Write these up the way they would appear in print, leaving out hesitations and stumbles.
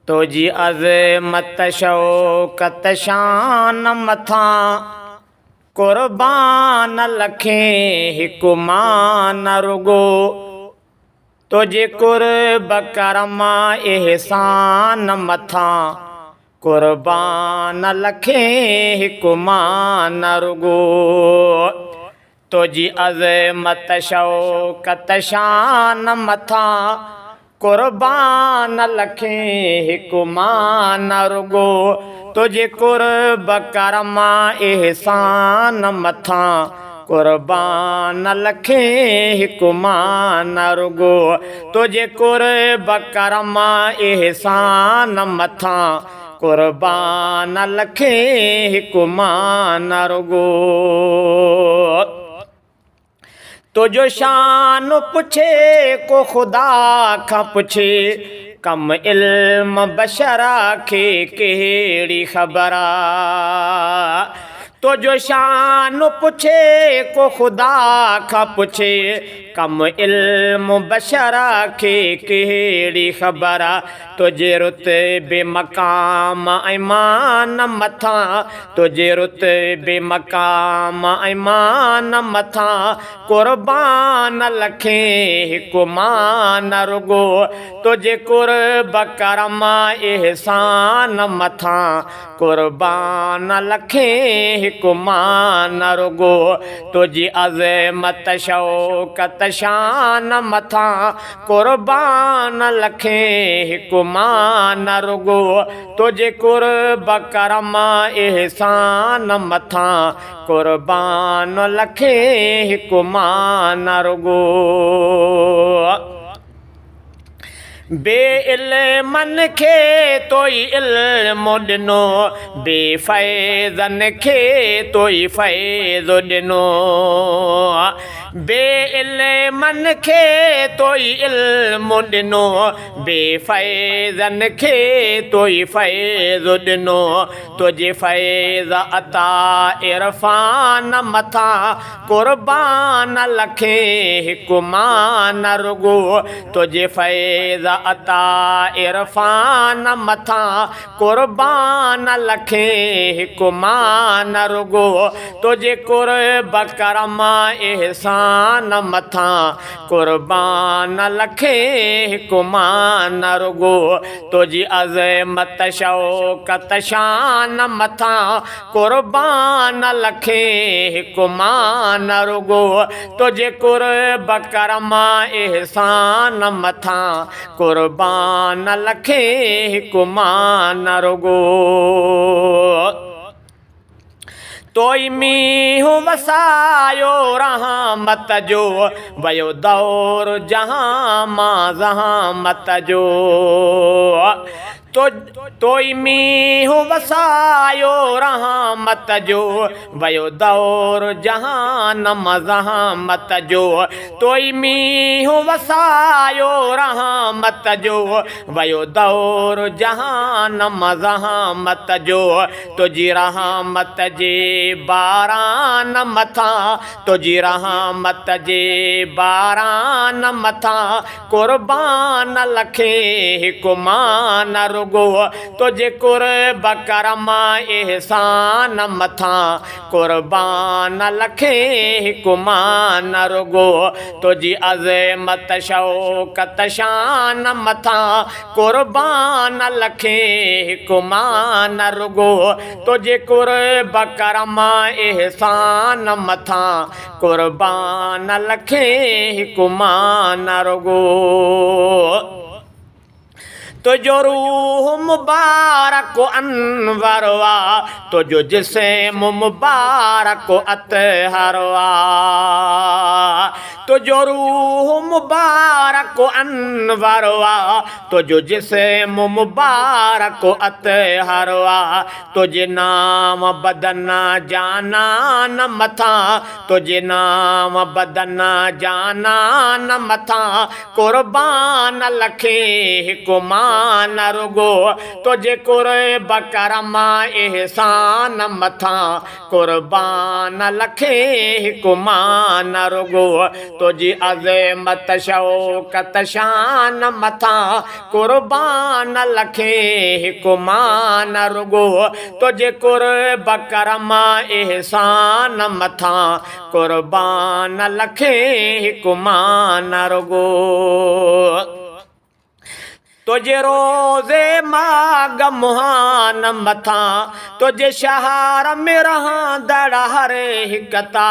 तुझी अज़मत शौकत शान मथा कुर्बान लखें हिकु मान रुगो तुझे कुर्ब करमा एहसान मथा कुर्बान लखें हिकु मान रुगो तुझी अज़मत शौकत शान मथा कुर्बान लखें हिकु मान रुगो तुझे कुर्ब करमा एहसान मथा कुर्बान लखें हिकु मान रुगो तुझे कुर्ब करमा एहसान मथा कुर्बान लखें हिकु मान रुगो तुझो शान पुछे को खुदा खां पुछे कम इल्म बशरा खे कहिड़ी ख़बर तुझो शान पुछे को खुदा खां पुछे कम इल्म बशरा खे कहिड़ी ख़बर तुझे रुतबे मक़ाम ऐं मान मथा तुझे रुतबे मक़ाम ऐं मान मथा कुर्बान लखें हिकु मान रुगो तुझे कुर्ब करमा एहसान मथा कुर्बान लखें हिकु मान रुगो तुझी अज़मत शौकत शान मथा कुर्बान लखें हिकु मान रुगो तुझे कुर्ब करमा एहसान मथा कुर्बान लखें हिकु मान रुगो बेइल्मन खे तोई इल्मु ॾिनो बेफ़ैज़न खे तोई फ़ैज़ ॾिनो बेइल्मन खे तोई इल्मु ॾिनो बेफ़ैज़न खे तोई फ़ैज़ ॾिनो तुझे फ़ैज़ अता इरफ़ान मथा कुर्बान लखें हिकु मान रुगो तुझे फ़ैज़ अता इरफ़ान मथा कुर्बान लखें हिकु मान रुगो तुझे कुर्ब करमा एहसान मथा कुर्बान लखें हिकु मान रुगो तुझी अज़मत शौकत शान मथा कुर्बान लखें हिकु मान रुगो तुझे कुर्ब करमा एहसान मथा कुर्बान लखें हिकु मान रुगो तोई मींहुं वसायो रहमत जो वयो दौर जहां मां ज़हामत जो तोई मींहुं वसायो रहमत जो वयो दौर जहान मज़हामत जो तोई मींहुं वसायो रहमत जो वयो दौर जहान मज़हामत जो तुझी रहमत जे बारान मथा तुझी रहमत जे बारान मथा कुर्बान लखें हिकु मान रुगो तुझे कुर्ब करमा एहसान मथा कुर्बान लखें हिकु मान रुगो तुझी अज़मत शौकत शान मथा कुर्बान लखें हिकु मान रुगो तुझे कुर्ब करमा एहसान मथा कुर्बान लखें हिकु मान रुगो तुझो रूह मुबारक अनवरवा तुझो जिस्म मुबारक अतहरवा तुझो रूह मुबारक अनवरवा तुझो जिस्म मुबारक अतहरवा तुझे नाम बदन जानान मथा तुझे नाम बदन जानान मथा कुर्बान लखें हिकु मान रुगो तुझे कुर्ब करमा एहसान मथा कुर्बान लखें हिकु मान रुगो तुझी अज़मत शौकत शान मथा कुर्बान लखे हिकु मान रुगो तुझे कुर्ब करम एहसान मथा कुर्बान लखे हिकु मान रुगो तुझे रोज़े माग मुहान मथा तुझे शहर में रहंदड़ हर हिकता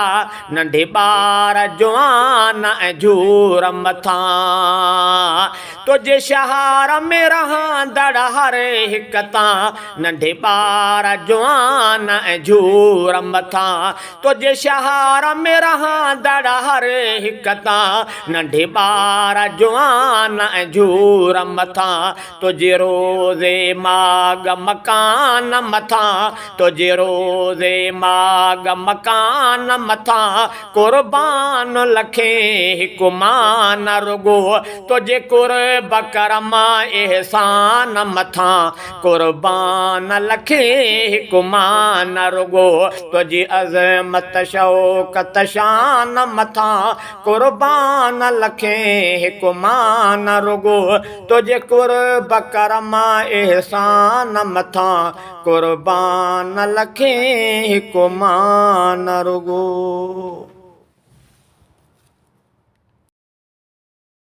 नंढे ॿार जवान ऐं झूर मथा तुझे शहर में रहंदड़ हर हिकता नंढे ॿार जवान ऐं झूर मथा तुझे शहर में रहंदड़ हर हिकता नंढे ॿार जवान ऐं झूर मथा तुझे रोज़े माग मकान मथा तुझे रोज़े माग मकान मथा कुर्बान लखे हिकु मान रुगो तुझे कुर्ब करम एहसान मथा कुर्बान लखे हिकु मान रुगो तुझी अज़मत शौकत शान मथा कुर्बान लखे हिकु मान रुगो तुझे कुर्ब करम एहसान मथा कुर्बान लखे हिकु मान रुगो।